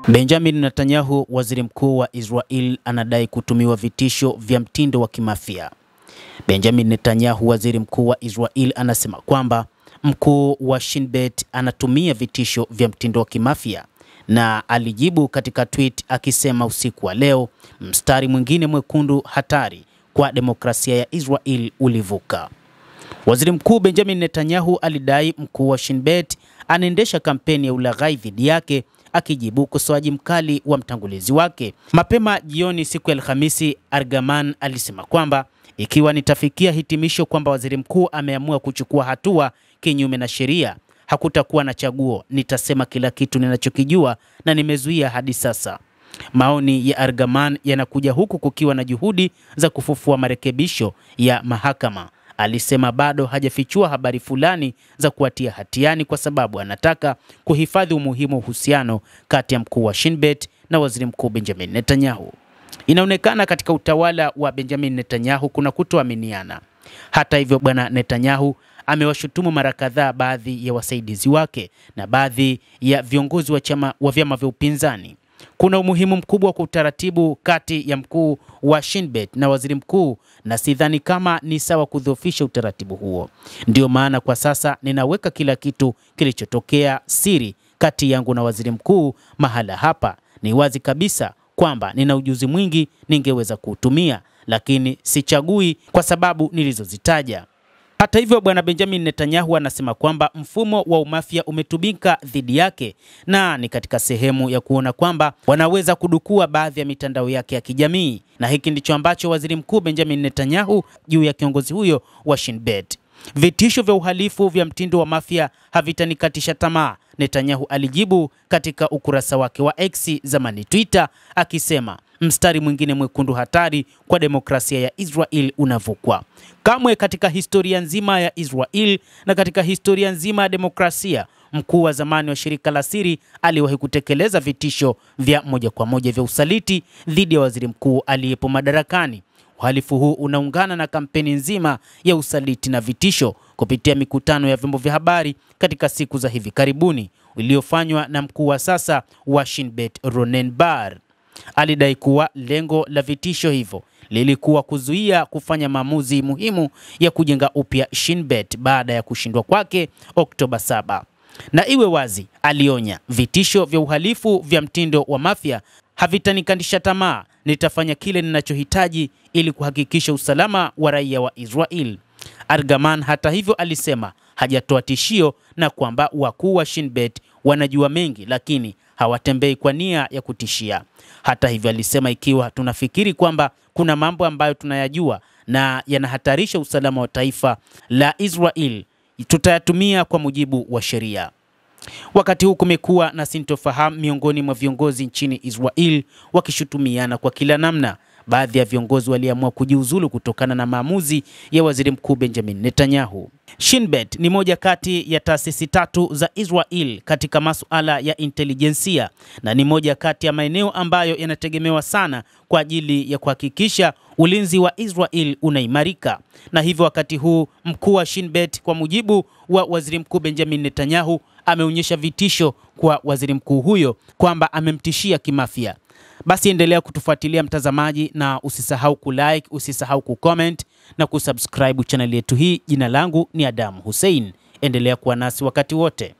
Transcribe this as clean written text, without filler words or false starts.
Benjamin Netanyahu, waziri mkuu wa Israel, anadai kutumiwa vitisho vya mtindo wa kimafia. Benjamin Netanyahu, waziri mkuu wa Israel, anasema kwamba mkuu wa Shin Bet anatumia vitisho vya mtindo wa kimafia, na alijibu katika tweet akisema usiku wa leo, mstari mwingine mwekundu hatari kwa demokrasia ya Israel ulivuka. Waziri mkuu Benjamin Netanyahu alidai mkuu wa Shin Bet anaendesha kampeni ya ulaghai dhidi yake, akijibu ukosoaji mkali wa mtangulizi wake. Mapema jioni siku ya Alhamisi, Argaman alisema kwamba ikiwa nitafikia hitimisho kwamba waziri mkuu ameamua kuchukua hatua kinyume na sheria, hakutakuwa na chaguo, nitasema kila kitu ninachokijua na nimezuia hadi sasa. Maoni ya Argaman yanakuja huku kukiwa na juhudi za kufufua marekebisho ya mahakama. Alisema bado hajafichua habari fulani za kuatia hatiani kwa sababu anataka kuhifadhi umuhimu uhusiano kati ya mkuu wa Shin Bet na waziri mkuu Benjamin Netanyahu. Inaonekana katika utawala wa Benjamin Netanyahu kuna kutoaminiana. Hata hivyo, bwana Netanyahu amewashutumu mara kadhaa baadhi ya wasaidizi wake na baadhi ya viongozi wa vyama vya upinzani. Kuna umuhimu mkubwa kwa utaratibu kati ya mkuu wa Shin Bet na waziri mkuu, na sidhani kama ni sawa kudhoofisha utaratibu huo. Ndio maana kwa sasa ninaweka kila kitu kilichotokea siri kati yangu na waziri mkuu mahala hapa. Ni wazi kabisa kwamba nina ujuzi mwingi ningeweza kuutumia, lakini sichagui kwa sababu nilizozitaja. Hata hivyo, bwana Benjamin Netanyahu anasema kwamba mfumo wa umafia umetumika dhidi yake, na ni katika sehemu ya kuona kwamba wanaweza kudukua baadhi ya mitandao yake ya kijamii, na hiki ndicho ambacho waziri mkuu Benjamin Netanyahu juu ya kiongozi huyo wa Shin Bet. Vitisho vya uhalifu vya mtindo wa mafia havitanikatisha tamaa, Netanyahu alijibu katika ukurasa wake wa X, zamani Twitter, akisema mstari mwingine mwekundu hatari kwa demokrasia ya Israel unavukwa. Kamwe katika historia nzima ya Israel na katika historia nzima ya demokrasia, mkuu wa zamani wa shirika la siri aliwahi kutekeleza vitisho vya moja kwa moja vya usaliti dhidi ya waziri mkuu aliyepo madarakani. Uhalifu huu unaungana na kampeni nzima ya usaliti na vitisho kupitia mikutano ya vyombo vya habari katika siku za hivi karibuni iliyofanywa na mkuu wa sasa wa Shin Bet, Ronen Bar. Alidai kuwa lengo la vitisho hivyo lilikuwa kuzuia kufanya maamuzi muhimu ya kujenga upya Shin Bet baada ya kushindwa kwake Oktoba 7. Na iwe wazi, alionya, vitisho vya uhalifu vya mtindo wa mafia havitanikandisha tamaa, nitafanya kile ninachohitaji ili kuhakikisha usalama wa raia wa Israel. Argaman hata hivyo alisema hajatoa tishio na kwamba wakuu wa Shin Bet wanajua mengi lakini hawatembei kwa nia ya kutishia. Hata hivyo alisema ikiwa tunafikiri kwamba kuna mambo ambayo tunayajua na yanahatarisha usalama wa taifa la Israel, tutayatumia kwa mujibu wa sheria. Wakati huu kumekuwa na sintofahamu miongoni mwa viongozi nchini Israel wakishutumiana kwa kila namna. Baadhi ya viongozi waliamua kujiuzulu kutokana na maamuzi ya waziri mkuu Benjamin Netanyahu. Shin Bet ni moja kati ya taasisi tatu za Israel katika masuala ya intelijensia, na ni moja kati ya maeneo ambayo yanategemewa sana kwa ajili ya kuhakikisha ulinzi wa Israel unaimarika. Na hivyo wakati huu mkuu wa Shin Bet, kwa mujibu wa waziri mkuu Benjamin Netanyahu, ameonyesha vitisho kwa waziri mkuu huyo kwamba amemtishia kimafia. Basi endelea kutufuatilia mtazamaji, na usisahau kulike, usisahau kucomment na kusubscribe channel yetu hii. Jina langu ni Adam Hussein. Endelea kuwa nasi wakati wote.